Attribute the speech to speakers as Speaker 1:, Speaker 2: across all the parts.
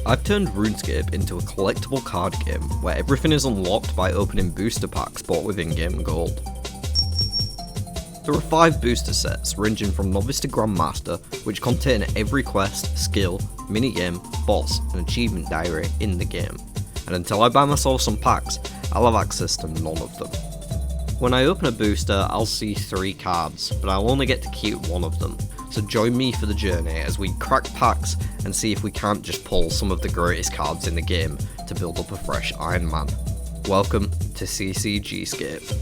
Speaker 1: I've turned RuneScape into a collectible card game where everything is unlocked by opening booster packs bought with in-game gold. There are 5 booster sets ranging from Novice to Grandmaster, which contain every quest, skill, minigame, boss and achievement diary in the game, and until I buy myself some packs, I'll have access to none of them. When I open a booster, I'll see 3 cards, but I'll only get to keep one of them, so join me for the journey as we crack packs and see if we can't just pull some of the greatest cards in the game to build up a fresh Iron Man. Welcome to CCGscape.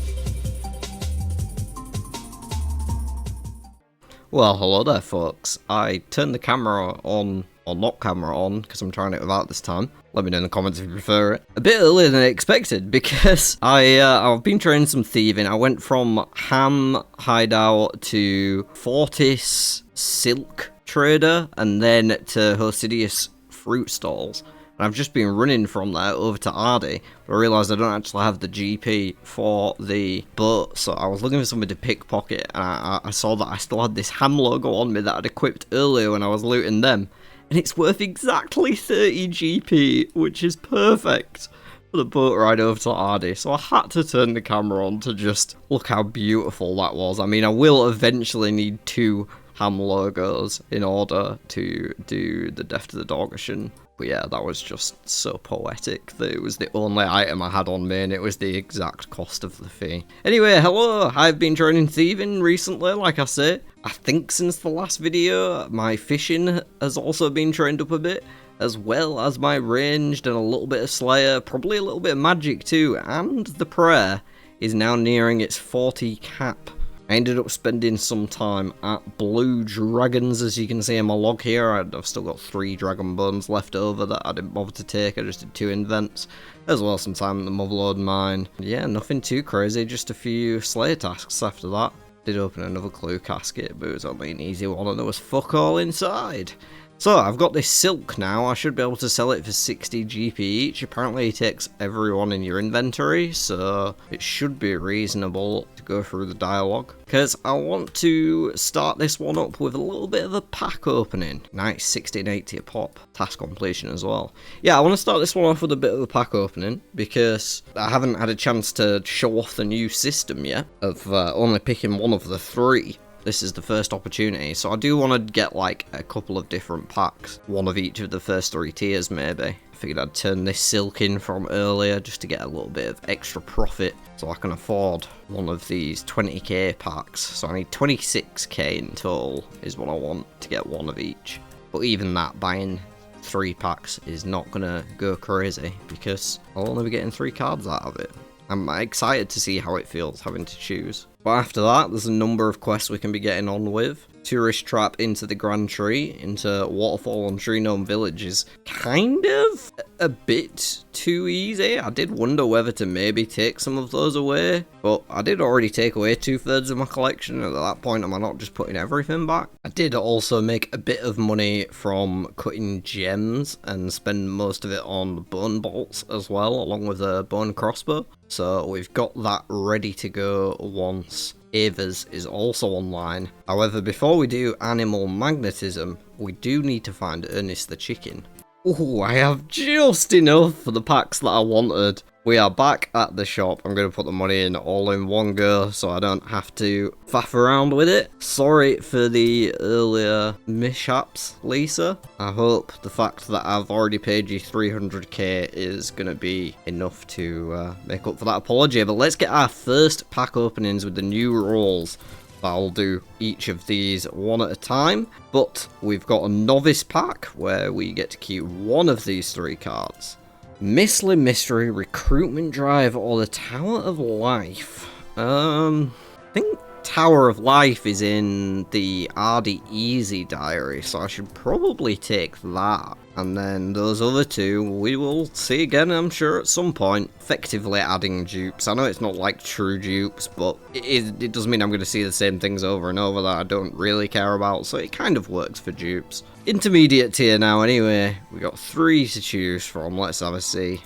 Speaker 1: Well, hello there folks. I turned the camera on, or not camera on, because I'm trying it without this time. Let me know in the comments if you prefer it. A bit earlier than I expected, because I've been trying some thieving. I went from H.A.M Hideout to Fortis Silk Trader, and then to Hosidius Fruit Stalls. And I've just been running from there over to Ardy, but I realised I don't actually have the GP for the boat, so I was looking for something to pickpocket, and I saw that I still had this H.A.M logo on me that I'd equipped earlier when I was looting them, and it's worth exactly 30 GP, which is perfect for the boat ride over to Ardy, so I had to turn the camera on to just look how beautiful that was. I mean, I will eventually need 2 H.A.M logos in order to do the Death to the Dorgation. But yeah, that was just so poetic that it was the only item I had on me and it was the exact cost of the fee. Anyway, hello, I've been joining thieving recently, like I say. I think since the last video, my fishing has also been trained up a bit, as well as my ranged and a little bit of Slayer, probably a little bit of magic too, and the prayer is now nearing its 40 cap. I ended up spending some time at Blue Dragons, as you can see in my log here. I've still got 3 dragon bones left over that I didn't bother to take. I just did 2 invents, as well as some time at the Motherlode mine. Yeah, nothing too crazy, just a few Slayer tasks after that. Did open another clue casket, but it was only an easy one and there was fuck all inside. So, I've got this silk now. I should be able to sell it for 60 GP each. Apparently it takes everyone in your inventory, so it should be reasonable to go through the dialogue. Because I want to start this one up with a little bit of a pack opening. Nice, 1680 a pop. Task completion as well. Yeah, I want to start this one off with a bit of a pack opening, because I haven't had a chance to show off the new system yet, of only picking one of the 3. This is the first opportunity, so I do want to get like a couple of different packs. One of each of the first 3 tiers maybe. I figured I'd turn this silk in from earlier just to get a little bit of extra profit so I can afford one of these 20k packs. So I need 26k in total is what I want to get one of each. But even that, buying 3 packs is not going to go crazy because I'll only be getting 3 cards out of it. I'm excited to see how it feels having to choose. But after that, there's a number of quests we can be getting on with. Tourist Trap into the Grand Tree, into Waterfall on Tree Gnome Village is kind of a bit too easy. I did wonder whether to maybe take some of those away, but I did already take away 2/3 of my collection, and at that point am I not just putting everything back? I did also make a bit of money from cutting gems and spend most of it on bone bolts as well, along with a bone crossbow. So we've got that ready to go once Ava's is also online. However, before we do animal magnetism, we do need to find Ernest the chicken. Oh, I have just enough for the packs that I wanted. We are back at the shop. I'm going to put the money in all in one go so I don't have to faff around with it. Sorry for the earlier mishaps, Lisa. I hope the fact that I've already paid you 300k is going to be enough to make up for that apology. But let's get our first pack openings with the new rules. I'll do each of these one at a time, but we've got a novice pack where we get to keep one of these 3 cards. Mistly Mystery, Recruitment Drive, or the Tower of Life. I think Tower of Life is in the Ardy Easy diary, so I should probably take that. And then those other 2 we will see again, I'm sure, at some point. Effectively adding dupes. I know it's not like true dupes, but it does mean I'm going to see the same things over and over that I don't really care about, so it kind of works for dupes. Intermediate tier now anyway. We got 3 to choose from, let's have a see.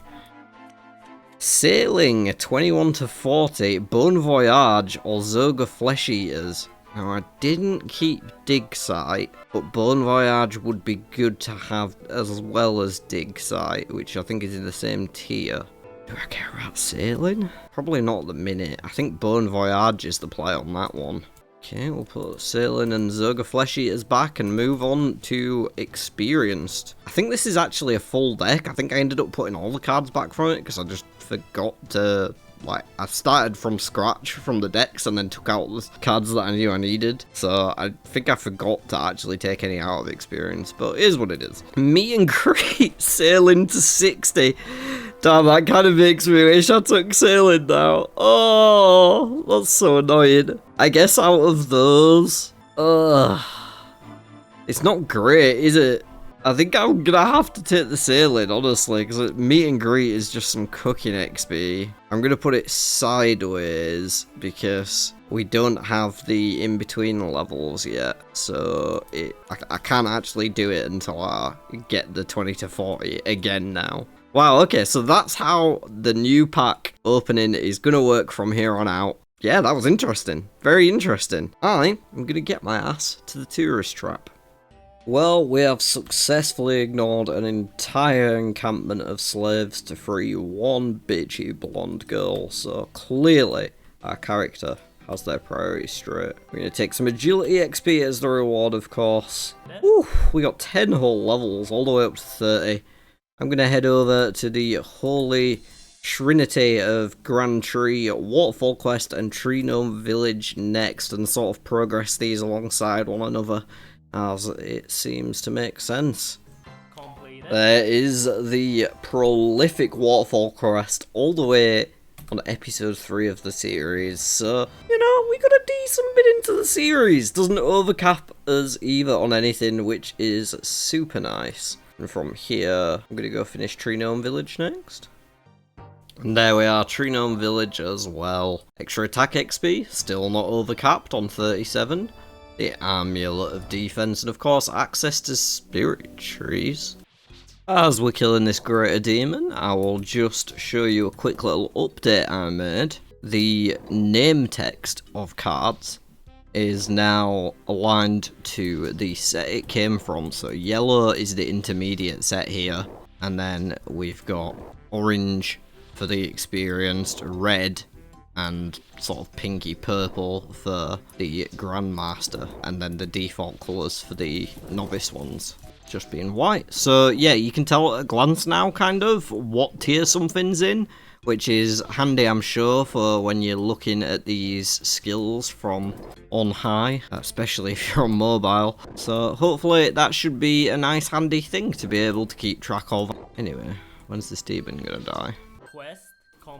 Speaker 1: Sailing, 21 to 40, Bon Voyage, or Zoga Flesh Eaters. Now, I didn't keep Dig Site, but Bon Voyage would be good to have as well as Dig Site, which I think is in the same tier. Do I care about Sailing? Probably not at the minute. I think Bon Voyage is the play on that one. Okay, we'll put Sailing and Zerga Flesh Eaters back and move on to Experienced. I think this is actually a full deck. I think I ended up putting all the cards back from it because I just forgot to... Like, I started from scratch from the decks and then took out the cards that I knew I needed. So I think I forgot to actually take any out of Experience, but it is what it is. Meet and greet Sailing to 60. Damn, that kind of makes me wish I took Sailing now. Oh, that's so annoying. I guess out of those, it's not great, is it? I think I'm gonna have to take the Sailing, honestly, because Meet and Greet is just some cooking XP. I'm gonna put it sideways because we don't have the in-between levels yet, so I can't actually do it until I get the 20 to 40 again now. Wow, okay, so that's how the new pack opening is gonna work from here on out. Yeah, that was interesting. Very interesting. I'm gonna get my ass to the tourist trap. Well, we have successfully ignored an entire encampment of slaves to free one bitchy blonde girl, so clearly our character has their priorities straight. We're going to take some agility XP as the reward, of course. Whew, we got 10 whole levels, all the way up to 30. I'm going to head over to the Holy Trinity of Grand Tree, Waterfall Quest, and Tree Gnome Village next, and sort of progress these alongside one another, as it seems to make sense. There is the prolific Waterfall Quest all the way on episode 3 of the series, so, you know, we got a decent bit into the series. Doesn't overcap us either on anything, which is super nice. And from here, I'm gonna go finish Tree Gnome Village next. And there we are, Tree Gnome Village as well. Extra attack XP, still not overcapped on 37. The Amulet of Defense, and of course access to Spirit Trees. As we're killing this Greater Demon, I will just show you a quick little update I made. The name text of cards is now aligned to the set it came from. So yellow is the intermediate set here, and then we've got orange for the experienced, red and sort of pinky purple for the Grandmaster, and then the default colours for the novice ones just being white. So yeah, you can tell at a glance now kind of what tier something's in, which is handy, I'm sure, for when you're looking at these skills from on high, especially if you're on mobile. So hopefully that should be a nice handy thing to be able to keep track of. Anyway, when's this demon gonna die?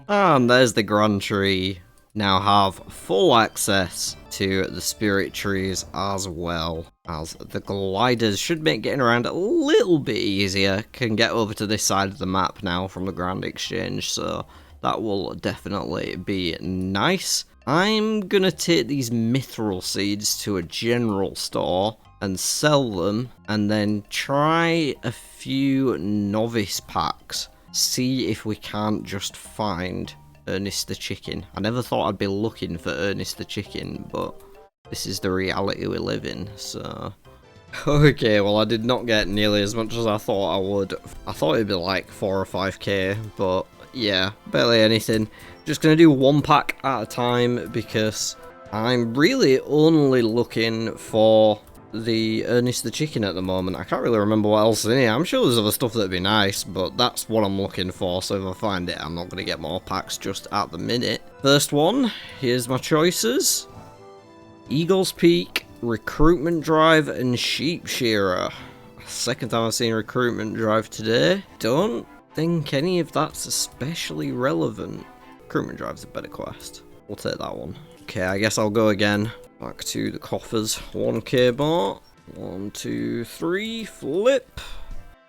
Speaker 1: And there's the Grand Tree. Now have full access to the Spirit Trees as well, as the gliders should make getting around a little bit easier. Can get over to this side of the map now from the Grand Exchange, so that will definitely be nice. I'm gonna take these Mithril Seeds to a general store and sell them, and then try a few novice packs. See if we can't just find Ernest the Chicken. I never thought I'd be looking for Ernest the Chicken, but this is the reality we live in, so... Okay, well I did not get nearly as much as I thought I would. I thought it'd be like 4 or 5k, but yeah, barely anything. Just gonna do one pack at a time because I'm really only looking for the Ernest the Chicken at the moment. I can't really remember what else is in here. I'm sure there's other stuff that'd be nice, but that's what I'm looking for, so if I find it, I'm not going to get more packs just at the minute. First one, here's my choices. Eagle's Peak, Recruitment Drive, and Sheep Shearer. Second time I've seen Recruitment Drive today. Don't think any of that's especially relevant. Recruitment Drive's a better quest. We'll take that one. Okay, I guess I'll go again. Back to the coffers. 1k bar. 1, 2, 3. Flip.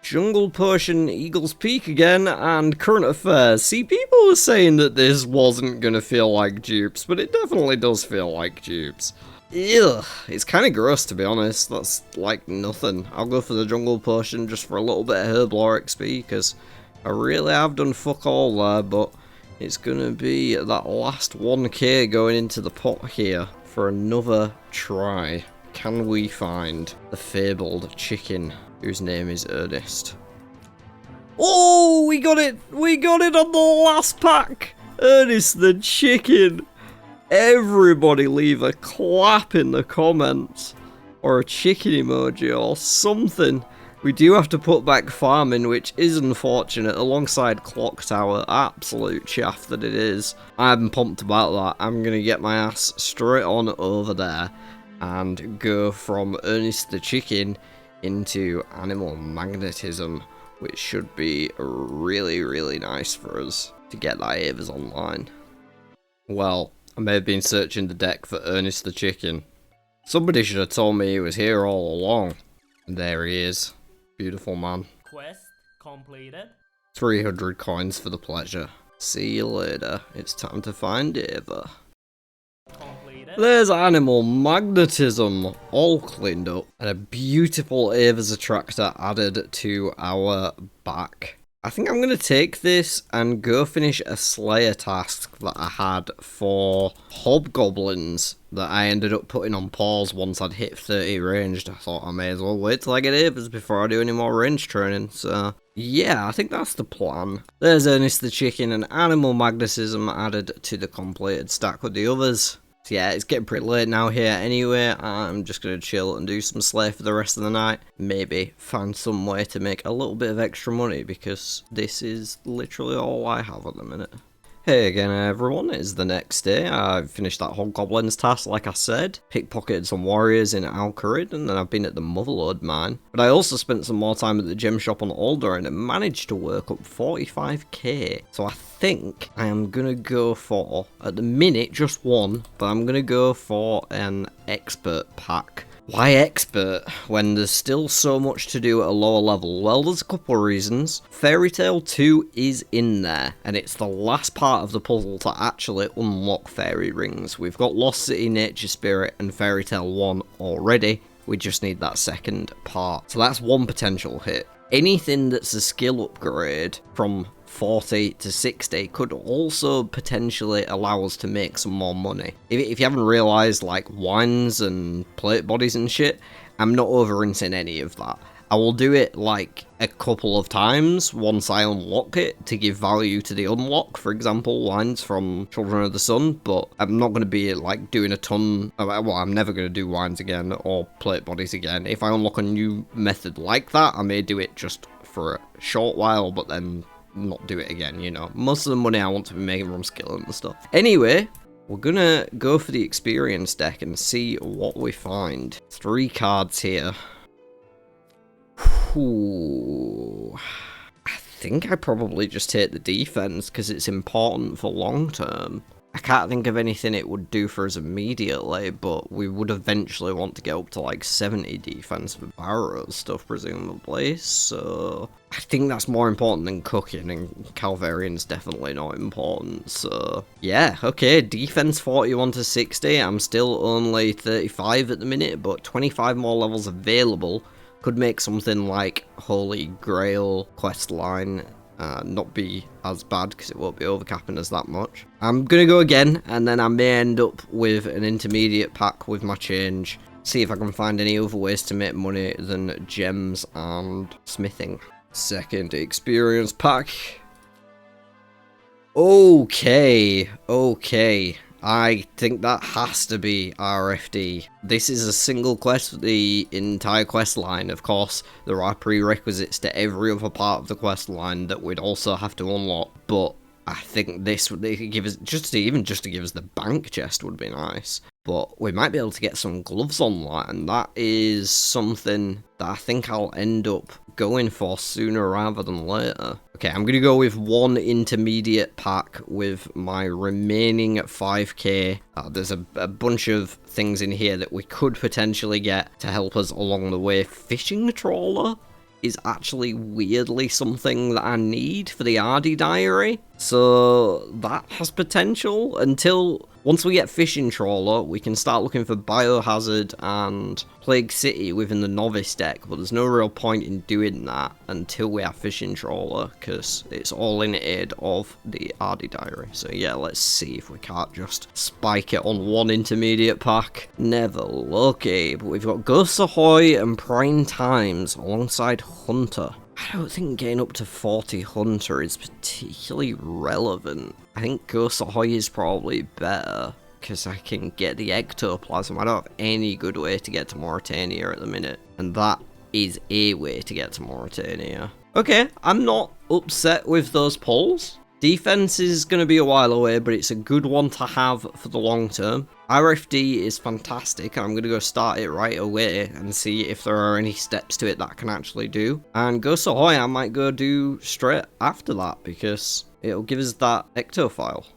Speaker 1: Jungle Potion, Eagle's Peak again, and Current Affairs. See, people were saying that this wasn't going to feel like dupes, but it definitely does feel like dupes. Ugh, it's kind of gross, to be honest. That's like nothing. I'll go for the Jungle Potion just for a little bit of Herblore XP, because I really have done fuck all there, but it's going to be that last 1k going into the pot here for another try. Can we find the fabled chicken whose name is Ernest? Oh, we got it! We got it on the last pack! Ernest the chicken! Everybody leave a clap in the comments, or a chicken emoji, or something. We do have to put back farming, which is unfortunate, alongside Clock Tower. Absolute chaff that it is. I'm pumped about that. I'm going to get my ass straight on over there and go from Ernest the Chicken into Animal Magnetism, which should be really, really nice for us to get that Avers online. Well, I may have been searching the deck for Ernest the Chicken. Somebody should have told me he was here all along. And there he is. Beautiful man.
Speaker 2: Quest completed.
Speaker 1: 300 coins for the pleasure. See you later. It's time to find Ava.
Speaker 2: Completed.
Speaker 1: There's Animal Magnetism, all cleaned up, and a beautiful Ava's attractor added to our back. I think I'm going to take this and go finish a Slayer task that I had for Hobgoblins that I ended up putting on pause once I'd hit 30 ranged. I thought I may as well wait till I get Avers before I do any more range training, so yeah, I think that's the plan. There's Ernest the Chicken and Animal Magnetism added to the completed stack with the others. So yeah, it's getting pretty late now here anyway. I'm just going to chill and do some Slay for the rest of the night. Maybe find some way to make a little bit of extra money, because this is literally all I have at the minute. Hey again everyone, it's the next day. I finished that Hobgoblins task like I said, pickpocketed some warriors in Alcarid, and then I've been at the Motherlode mine. But I also spent some more time at the gem shop on Alder and managed to work up 45k. So I think I am gonna go for, at the minute, just one, but I'm gonna go for an expert pack. Why expert when there's still so much to do at a lower level? Well, there's a couple of reasons. Fairy Tale 2 is in there, and it's the last part of the puzzle to actually unlock fairy rings. We've got Lost City, Nature Spirit, and Fairy Tale 1 already. We just need that second part. So that's one potential hit. Anything that's a skill upgrade from 40 to 60 could also potentially allow us to make some more money. If you haven't realised, like wines and plate bodies and shit, I'm not over-rinsing any of that. I will do it like a couple of times once I unlock it to give value to the unlock. For example, wines from Children of the Sun, but I'm not going to be like doing a ton. Well, I'm never going to do wines again or plate bodies again. If I unlock a new method like that, I may do it just for a short while, but then not do it again, you know. Most of the money I want to be making from skill and stuff. Anyway, we're gonna go for the experience deck and see what we find. 3 cards here. Ooh. I think I probably just take the defense because it's important for long term. I can't think of anything it would do for us immediately, but we would eventually want to get up to like 70 defense for Barrow stuff, presumably, so I think that's more important than cooking, and Calvarian's definitely not important, so yeah, okay, defense 41 to 60, I'm still only 35 at the minute, but 25 more levels available. Could make something like Holy Grail questline not be as bad, because it won't be overcapping us that much. I'm gonna go again, and then I may end up with an intermediate pack with my change. See if I can find any other ways to make money than gems and smithing. Second experience pack. Okay. I think that has to be RFD. This is a single quest for the entire quest line. Of course, there are prerequisites to every other part of the quest line that we'd also have to unlock, but I think this would give us, just to give us the bank chest would be nice. But we might be able to get some gloves online. That is something that I think I'll end up going for sooner rather than later. Okay, I'm going to go with one intermediate pack with my remaining 5k. There's a bunch of things in here that we could potentially get to help us along the way. Fishing Trawler is actually weirdly something that I need for the Ardy Diary. So that has potential until once we get Fishing Trawler, we can start looking for Biohazard and Plague City within the Novice deck, but there's no real point in doing that until we have Fishing Trawler, because it's all in aid of the Ardy Diary. So yeah, let's see if we can't just spike it on one intermediate pack. Never lucky, but we've got Ghosts Ahoy and Prime Times alongside Hunter. I don't think getting up to 40 Hunter is particularly relevant. I think Ghost Ahoy is probably better, because I can get the Ectoplasm. I don't have any good way to get to Mauritania at the minute, and that is a way to get to Mauritania. Okay, I'm not upset with those pulls. Defense is going to be a while away, but it's a good one to have for the long term. RFD is fantastic, and I'm going to go start it right away and see if there are any steps to it that I can actually do. And Ghost Ahoy I might go do straight after that, because it'll give us that Ecto file.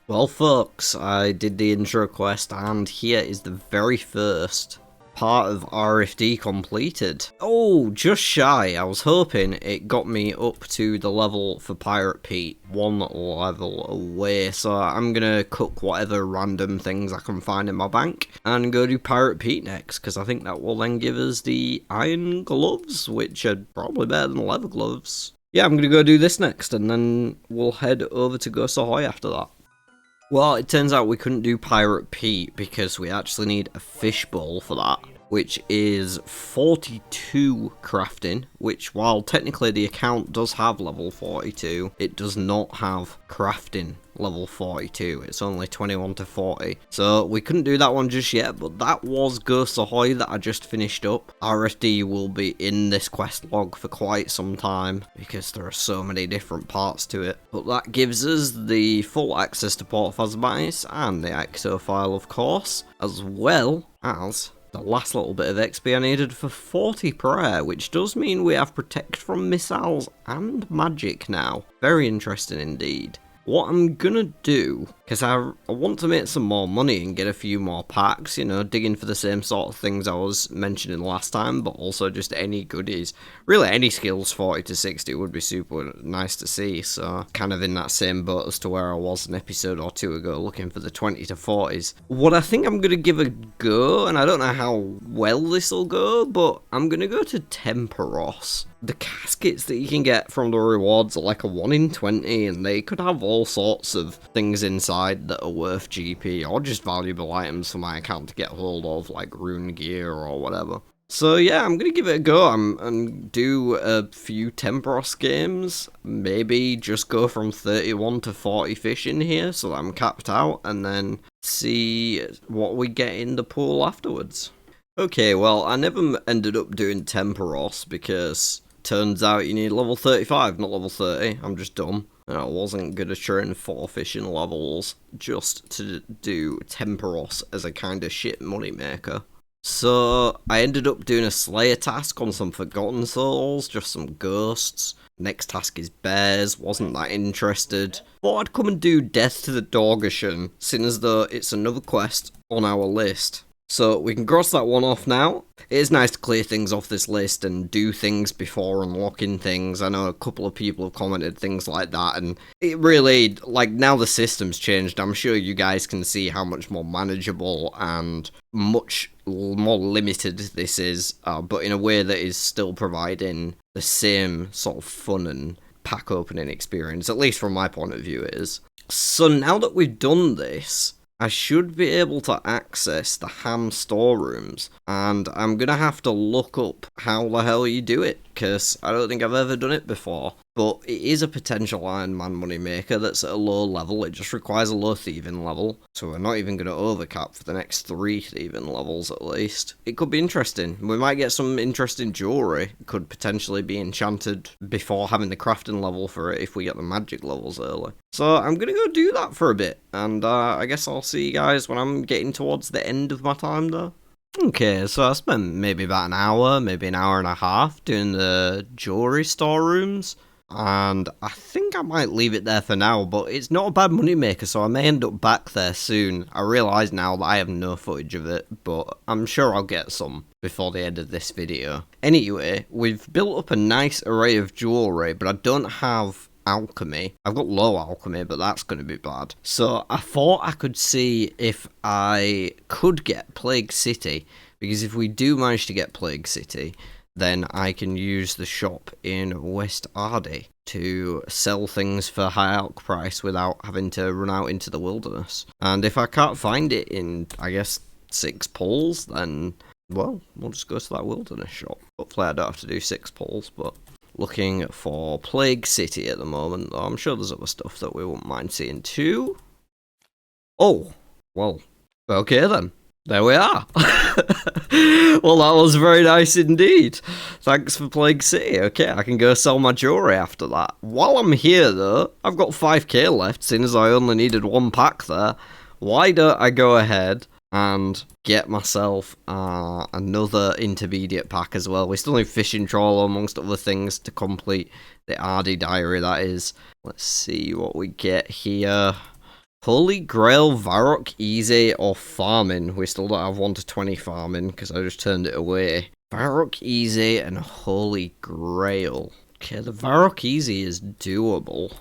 Speaker 1: Well folks, I did the intro quest, and here is the very first part of RFD completed. Oh, just shy. I was hoping it got me up to the level for Pirate Pete, one level away. So I'm gonna cook whatever random things I can find in my bank and go do Pirate Pete next, because I think that will then give us the iron gloves, which are probably better than leather gloves. Yeah, I'm gonna go do this next, and then we'll head over to Ghost Ahoy after that. Well, it turns out we couldn't do Pirate Pete because we actually need a fishbowl for that, which is 42 crafting, which while technically the account does have level 42, it does not have crafting level 42. It's only 21 to 40. So we couldn't do that one just yet, but that was Ghost Ahoy that I just finished up. RFD will be in this quest log for quite some time because there are so many different parts to it. But that gives us the full access to Port Phasmitis and the Ecto file, of course, as well as the last little bit of XP I needed for 40 prayer, which does mean we have Protect from Missiles and Magic now. Very interesting indeed. What I'm gonna do, because I want to make some more money and get a few more packs, you know, digging for the same sort of things I was mentioning last time, but also just any goodies. Really, any skills 40 to 60 would be super nice to see, so kind of in that same boat as to where I was an episode or two ago, looking for the 20 to 40s. What I think I'm gonna give a go, and I don't know how well this will go, but I'm gonna go to Temperos. The caskets that you can get from the rewards are like a 1 in 20, and they could have all sorts of things inside that are worth GP, or just valuable items for my account to get hold of, like rune gear or whatever. So yeah, I'm gonna give it a go and do a few Temperos games, maybe just go from 31 to 40 fish in here so that I'm capped out, and then see what we get in the pool afterwards. Okay, well, I never ended up doing Temperos because turns out you need level 35, not level 30. I'm just dumb. And I wasn't going to train 4 fishing levels just to do Temperos as a kind of shit money maker. So I ended up doing a Slayer task on some Forgotten Souls, just some ghosts. Next task is bears, wasn't that interested. Thought I'd come and do Death to the Dorgashan, seeing as though it's another quest on our list. So we can cross that one off now. It is nice to clear things off this list and do things before unlocking things. I know a couple of people have commented things like that, and it really, like, now the system's changed, I'm sure you guys can see how much more manageable and much more limited this is, but in a way that is still providing the same sort of fun and pack opening experience, at least from my point of view it is. So now that we've done this, I should be able to access the H.A.M Storerooms, and I'm gonna have to look up how the hell you do it, because I don't think I've ever done it before. But it is a potential Iron Man moneymaker that's at a low level. It just requires a low thieving level, so we're not even going to overcap for the next 3 thieving levels at least. It could be interesting. We might get some interesting jewellery. It could potentially be enchanted before having the crafting level for it if we get the magic levels early. So I'm going to go do that for a bit, and I guess I'll see you guys when I'm getting towards the end of my time there. Okay, so I spent maybe about an hour, maybe an hour and a half doing the jewellery storerooms. And I think I might leave it there for now, but it's not a bad moneymaker, so I may end up back there soon. I realise now that I have no footage of it, but I'm sure I'll get some before the end of this video. Anyway, we've built up a nice array of jewellery, but I don't have alchemy. I've got low alchemy, but that's going to be bad. So I thought I could see if I could get Plague City, because if we do manage to get Plague City, then I can use the shop in West Ardy to sell things for high alch price without having to run out into the wilderness. And if I can't find it in, I guess, 6 pulls, then, well, we'll just go to that wilderness shop. Hopefully I don't have to do 6 pulls, but looking for Plague City at the moment, though I'm sure there's other stuff that we wouldn't mind seeing too. Oh, well, okay then. There we are. Well, that was very nice indeed. Thanks for Plague City. Okay, I can go sell my jewellery after that. While I'm here, though, I've got 5k left, seeing as I only needed 1 pack there. Why don't I go ahead and get myself another intermediate pack as well? We still need Fishing Trawler, amongst other things, to complete the Ardy diary, that is. Let's see what we get here. Holy Grail, Varrock, Easy, or Farming. We still don't have 1 to 20 Farming, because I just turned it away. Varrock, Easy, and Holy Grail. Okay, the Varrock Easy is doable.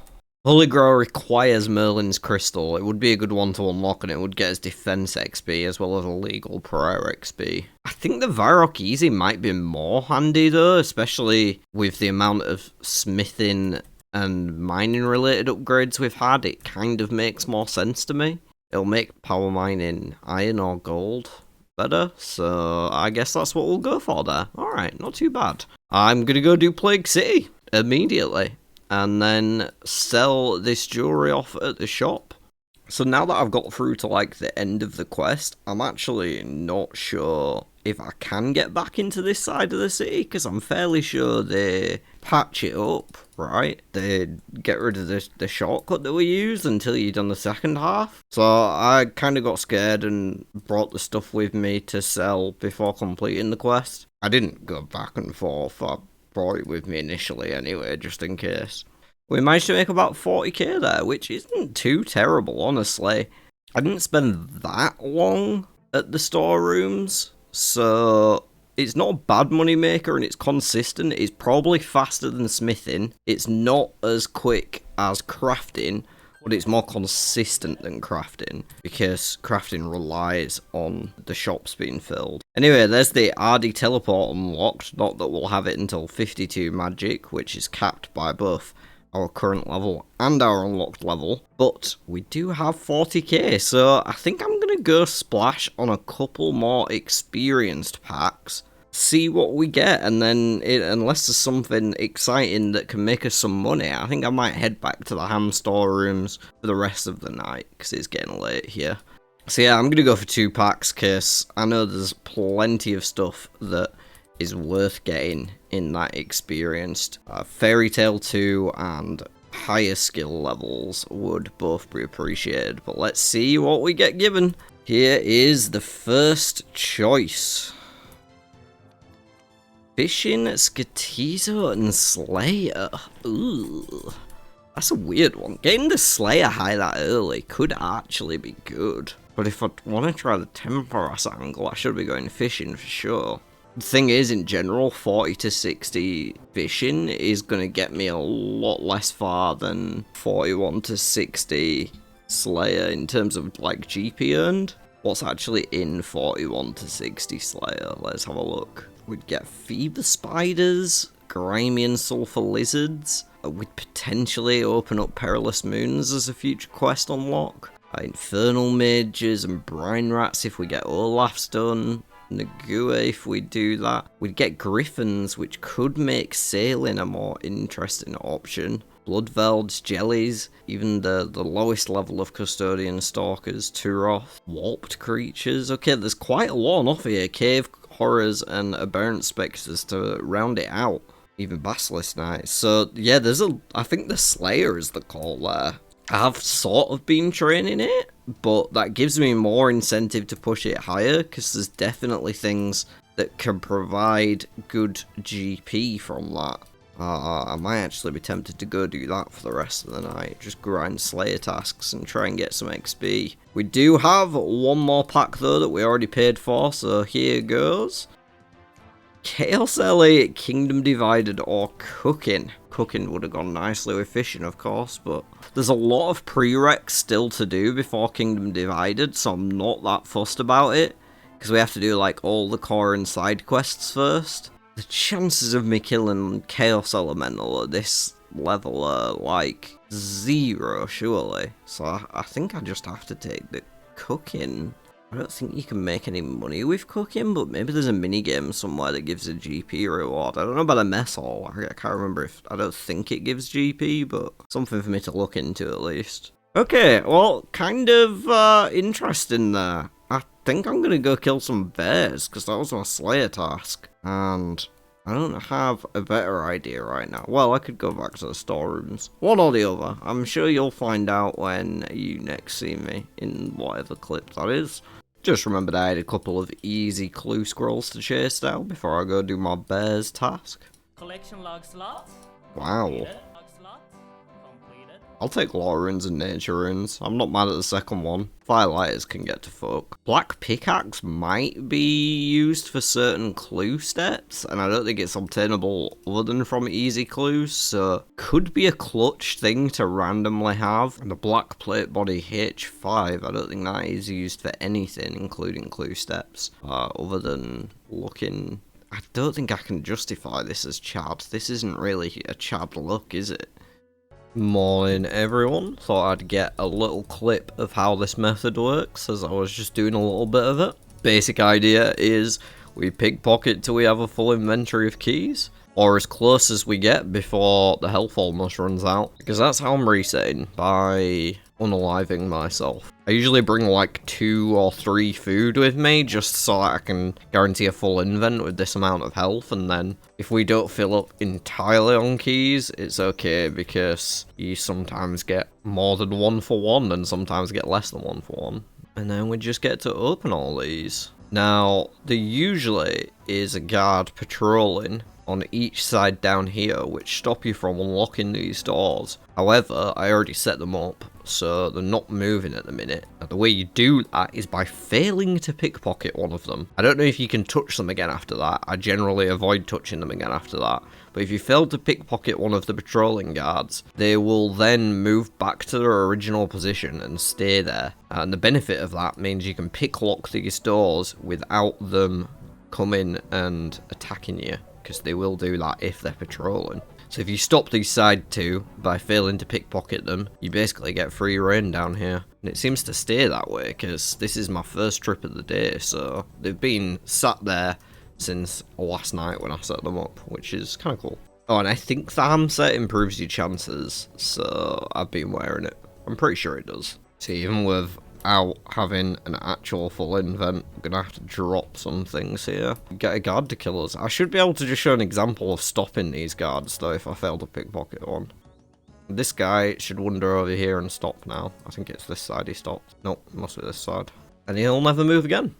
Speaker 1: Holy Grail requires Merlin's Crystal. It would be a good one to unlock, and it would get us Defense XP, as well as a Legal Prayer XP. I think the Varrock Easy might be more handy, though, especially with the amount of smithing and mining related upgrades we've had. It kind of makes more sense to me. It'll make power mining iron or gold better, so I guess that's what we'll go for there. Alright, not too bad. I'm gonna go do Plague City immediately, and then sell this jewellery off at the shop. So now that I've got through to like the end of the quest, I'm actually not sure if I can get back into this side of the city, because I'm fairly sure they patch it up, right? They get rid of the shortcut that we used until you've done the second half. So I kind of got scared and brought the stuff with me to sell before completing the quest. I didn't go back and forth, I brought it with me initially anyway, just in case. We managed to make about 40k there, which isn't too terrible, honestly. I didn't spend that long at the storerooms, so it's not a bad money maker, and it's consistent. It's probably faster than smithing. It's not as quick as crafting, but it's more consistent than crafting, because crafting relies on the shops being filled. Anyway, there's the Ardy teleport unlocked. Not that we'll have it until 52 magic, which is capped by both our current level and our unlocked level, but we do have 40k, so I think I'm gonna go splash on a couple more experienced packs, see what we get, and then unless there's something exciting that can make us some money, I think I might head back to the H.A.M Storerooms for the rest of the night, because it's getting late here. So yeah, I'm gonna go for 2 packs, because I know there's plenty of stuff that is worth getting in that experienced. Fairy Tale 2 and higher skill levels would both be appreciated, but let's see what we get given. Here is the first choice. Fishing, Skatizo, and Slayer. Ooh, that's a weird one. Getting the Slayer high that early could actually be good, but if I want to try the Temporas angle, I should be going fishing for sure. The thing is, in general, 40 to 60 fishing is going to get me a lot less far than 41 to 60 Slayer in terms of, like, GP earned. What's actually in 41 to 60 Slayer? Let's have a look. We'd get Feed the Spiders, Grimy and Sulphur Lizards. We'd potentially open up Perilous Moons as a future quest unlock. Infernal Mages and Brine Rats if we get Olaf's done. Nagua if we do that. We'd get Griffins, which could make sailing a more interesting option. Bloodvelds, Jellies, even the lowest level of Custodian Stalkers, Turoth, Warped Creatures. Okay, there's quite a lot on offer here. Cave Horrors and Aberrant Spectres to round it out. Even Basilisk Knights. So yeah, I think the Slayer is the call there. I have sort of been training it, but that gives me more incentive to push it higher, because there's definitely things that can provide good GP from that. I might actually be tempted to go do that for the rest of the night, just grind Slayer tasks and try and get some XP. We do have 1 more pack though that we already paid for, so here goes. Chaos Elite, Kingdom Divided, or Cooking. Cooking would have gone nicely with fishing, of course, but there's a lot of prereqs still to do before Kingdom Divided, so I'm not that fussed about it, because we have to do like all the core and side quests first. The chances of me killing Chaos Elemental at this level are like 0, surely. So I think I just have to take the Cooking. I don't think you can make any money with cooking, but maybe there's a minigame somewhere that gives a GP reward. I don't know about a mess hall. I can't remember if... I don't think it gives GP, but something for me to look into at least. Okay, well, kind of interesting there. I think I'm going to go kill some bears, because that was my Slayer task. And I don't have a better idea right now. Well, I could go back to the storerooms. One or the other. I'm sure you'll find out when you next see me in whatever clip that is. Just remember that I had a couple of easy clue scrolls to chase down before I go do my bears task.
Speaker 2: Collection log slots.
Speaker 1: Wow.
Speaker 2: Completed. Log slots. Completed.
Speaker 1: I'll take law runes and nature runes. I'm not mad at the second one. Firelighters can get to folk. Black pickaxe might be used for certain clue steps, and I don't think it's obtainable other than from easy clues, so could be a clutch thing to randomly have. And the black plate body H5, I don't think that is used for anything, including clue steps, other than looking... I don't think I can justify this as Chad. This isn't really a Chad look, is it? Morning everyone, thought I'd get a little clip of how this method works as I was just doing a little bit of it. Basic idea is we pickpocket till we have a full inventory of keys, or as close as we get before the health almost runs out, because that's how I'm resetting, by unaliving myself. I usually bring like 2 or 3 food with me just so that I can guarantee a full invent with this amount of health, and then if we don't fill up entirely on keys, it's okay because you sometimes get more than 1 for 1 and sometimes get less than 1 for 1. And then we just get to open all these. Now, there usually is a guard patrolling on each side down here which stop you from unlocking these doors. However, I already set them up, so they're not moving at the minute. Now, the way you do that is by failing to pickpocket one of them. I don't know if you can touch them again after that. I generally avoid touching them again after that. But if you fail to pickpocket one of the patrolling guards, they will then move back to their original position and stay there. And the benefit of that means you can picklock these doors without them coming and attacking you, because they will do that if they're patrolling. So if you stop these side 2 by failing to pickpocket them, you basically get free reign down here. And it seems to stay that way, because this is my first trip of the day, so they've been sat there since last night when I set them up, which is kind of cool. Oh, and I think the ham set improves your chances, so I've been wearing it. I'm pretty sure it does. So even without having an actual full invent, I'm gonna have to drop some things here. Get a guard to kill us. I should be able to just show an example of stopping these guards though if I fail to pickpocket one. This guy should wander over here and stop now. I think it's this side he stopped. Nope, it must be this side. And he'll never move again.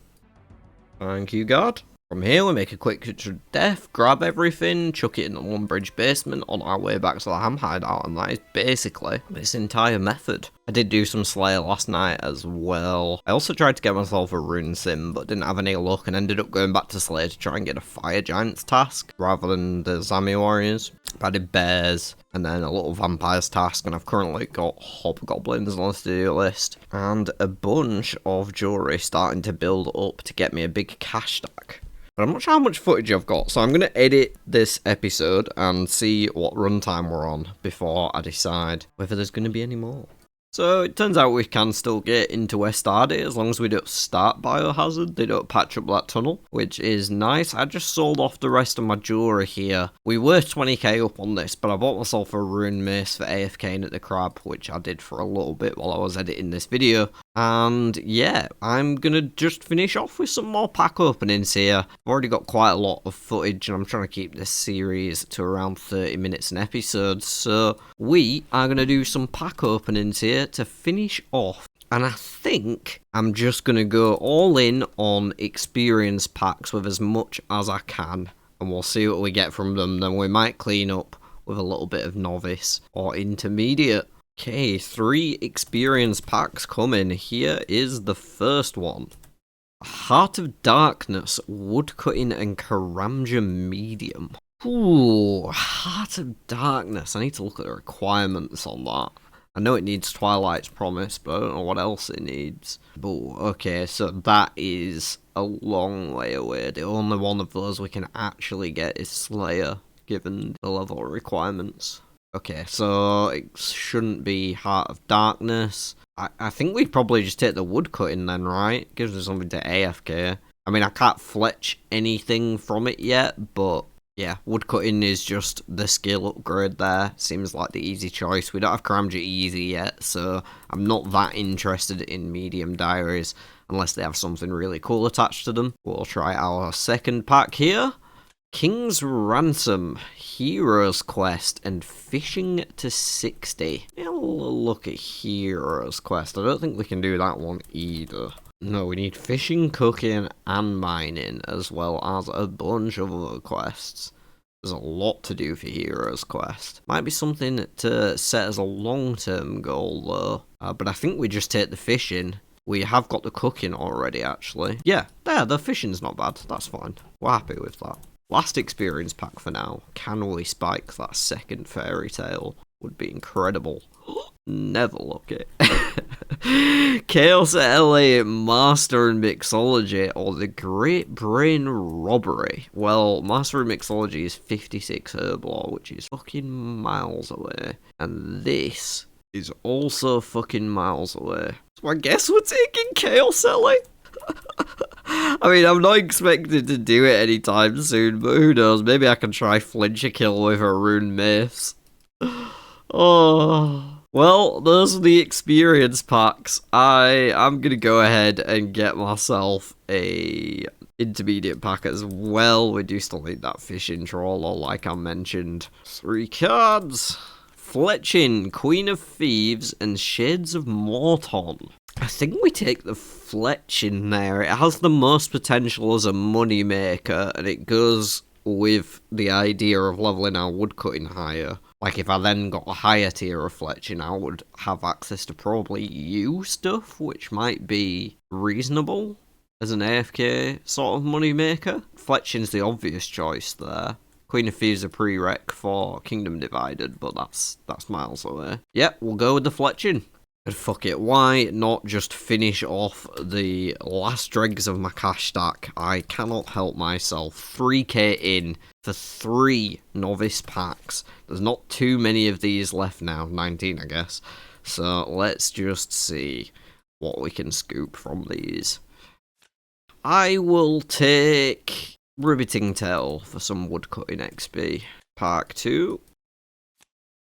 Speaker 1: Thank you, guard. From here, we make a quick cut to death, grab everything, chuck it in the one bridge basement on our way back to the ham hideout, and that is basically this entire method. I did do some Slayer last night as well. I also tried to get myself a rune sim, but didn't have any luck and ended up going back to Slayer to try and get a fire giants task rather than the Zami warriors. I did bears and then a little vampires task, and I've currently got hobgoblins on the to-do list and a bunch of jewelry starting to build up to get me a big cash stack. But I'm not sure how much footage I've got, so I'm going to edit this episode and see what runtime we're on before I decide whether there's going to be any more. So it turns out we can still get into West Ardy as long as we don't start Biohazard. They don't patch up that tunnel, which is nice. I just sold off the rest of my jewelry here. We were 20k up on this, but I bought myself a rune mace for AFKing at the crab, which I did for a little bit while I was editing this video. And yeah, I'm gonna just finish off with some more pack openings here. I've already got quite a lot of footage and I'm trying to keep this series to around 30 minutes an episode, so we are gonna do some pack openings here to finish off. And I think I'm just gonna go all in on experience packs with as much as I can, and we'll see what we get from them. Then we might clean up with a little bit of novice or intermediate. Okay, 3 experience packs coming. Here is the first one. Heart of Darkness, Woodcutting, and Karamja Medium. Ooh, Heart of Darkness. I need to look at the requirements on that. I know it needs Twilight's Promise, but I don't know what else it needs. But okay, so that is a long way away. The only one of those we can actually get is Slayer, given the level requirements. Okay, so it shouldn't be Heart of Darkness. I think we'd probably just take the Woodcutting then, right? Gives us something to AFK. I mean, I can't fletch anything from it yet, but yeah, Woodcutting is just the skill upgrade there. Seems like the easy choice. We don't have Karamja easy yet, so I'm not that interested in Medium Diaries unless they have something really cool attached to them. We'll try our second pack here. King's Ransom, Hero's Quest, and Fishing to 60. I'll look at Hero's Quest. I don't think we can do that one either. No, we need fishing, cooking, and mining, as well as a bunch of other quests. There's a lot to do for Hero's Quest. Might be something to set as a long-term goal, though. But I think we just take the fishing. We have got the cooking already, actually. Yeah, there, the fishing's not bad. That's fine. We're happy with that. Last experience pack for now. Can we spike that second fairy tale? Would be incredible. Never look it. Chaos LA, Master and Mixology, or the Great Brain Robbery. Well, Master and Mixology is 56 Herblore, which is fucking miles away. And this is also fucking miles away. So I guess we're taking Chaos LA. I mean, I'm not expected to do it anytime soon, but who knows? Maybe I can try flinch a kill with a rune mace. Oh. Well, those are the experience packs. I'm gonna go ahead and get myself a intermediate pack as well. We do still need that Fishing Trawler, like I mentioned. 3 cards. Fletching, Queen of Thieves, and Shades of Morton. I think we take the Fletching there. It has the most potential as a money maker, and it goes with the idea of leveling our woodcutting higher. Like, if I then got a higher tier of Fletching, I would have access to probably U stuff, which might be reasonable as an AFK sort of money maker. Fletching's the obvious choice there. Queen of Thieves a prereq for Kingdom Divided, but that's miles away. Yep, we'll go with the Fletching. And fuck it, why not just finish off the last dregs of my cash stack? I cannot help myself. 3k in for 3 novice packs. There's not too many of these left now, 19 I guess. So let's just see what we can scoop from these. I will take Riveting Tail for some woodcutting XP. Pack 2.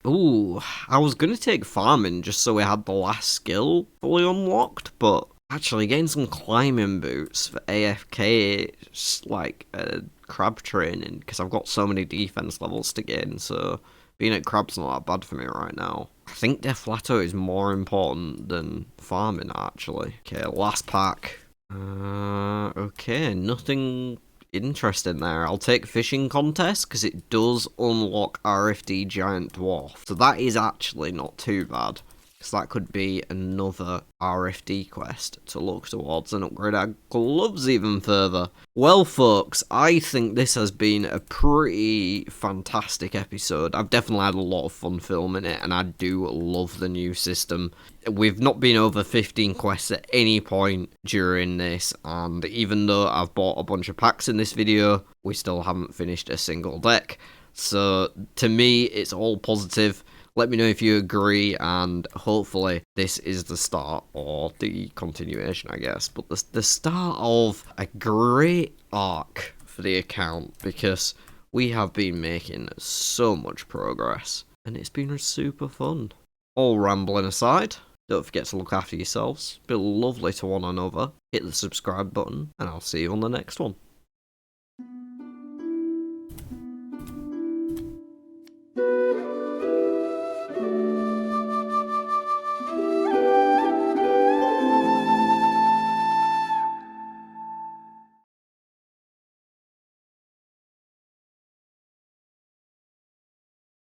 Speaker 1: Ooh, I was going to take Farming just so we had the last skill fully unlocked, but actually getting some climbing boots for AFK is like a crab training, because I've got so many defense levels to gain, so being at crab's not that bad for me right now. I think Deflato is more important than Farming, actually. Okay, last pack. Okay, nothing interesting there. I'll take Fishing Contest because it does unlock RFD Giant Dwarf. So that is actually not too bad, because that could be another RFD quest to look towards and upgrade our gloves even further. Well, folks, I think this has been a pretty fantastic episode. I've definitely had a lot of fun filming it, and I do love the new system. We've not been over 15 quests at any point during this, and even though I've bought a bunch of packs in this video, we still haven't finished a single deck. So, to me, it's all positive. Let me know if you agree, and hopefully this is the start, or the continuation, I guess, but the start of a great arc for the account, because we have been making so much progress, and it's been super fun. All rambling aside, don't forget to look after yourselves, be lovely to one another, hit the subscribe button, and I'll see you on the next one.